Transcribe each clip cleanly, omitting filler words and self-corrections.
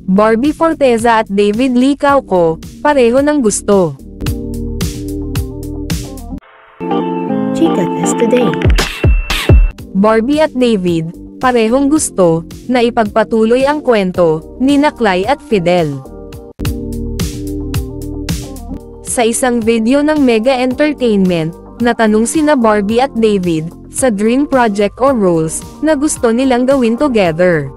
Barbie Forteza at David Lee Cauco, pareho ng gusto. Chikatas Today. Barbie at David, parehong gusto, na ipagpatuloy ang kwento, ni Clay at Fidel. Sa isang video ng Mega Entertainment, natanong sina Barbie at David, sa dream project o roles, na gusto nilang gawin together.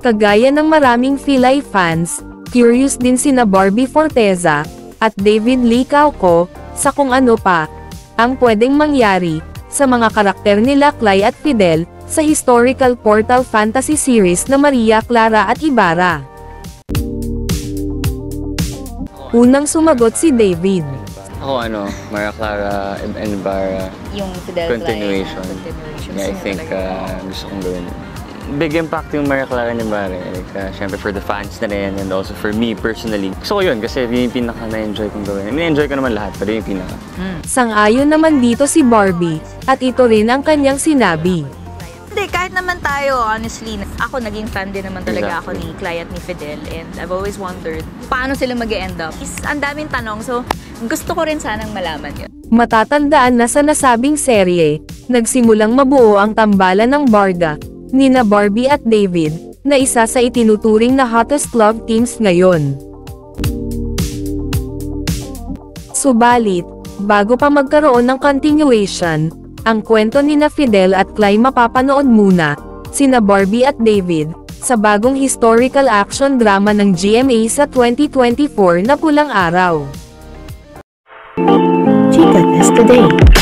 Kagaya ng maraming Filay fans, curious din sina Barbie Forteza, at David Lee Cauco, sa kung ano pa, ang pwedeng mangyari, sa mga karakter nila Clay at Fidel, sa historical portal fantasy series na Maria Clara at Ibarra. Unang sumagot si David. Ako Maria Clara and Ibarra. Yung Fidel continuation. Yeah, I think gusto kong gawin. Big impact yung Maria Clara and Ibarra. Like, syempre for the fans na rin and also for me personally. Gusto ko yun kasi yun yung pinaka na-enjoy kong gawin. I mean, enjoy ko naman lahat, pero yung pinaka. Sang-ayon naman dito si Barbie, at ito rin ang kanyang sinabi. Hindi, kahit naman tayo, honestly, ako naging fan din naman talaga ako ni Clay at ni Fidel, and I've always wondered paano sila mag-e-end up. Ang daming tanong, so gusto ko rin sanang malaman yun. Matatandaan na sa nasabing serye, nagsimulang mabuo ang tambalan ng Barda, nina Barbie at David, na isa sa itinuturing na hottest love teams ngayon. Subalit, bago pa magkaroon ng continuation, ang kwento nina Fidel at Clay mapapanood muna, sina Barbie at David, sa bagong historical action drama ng GMA sa 2024 na Pulang Araw. Chikatas Today.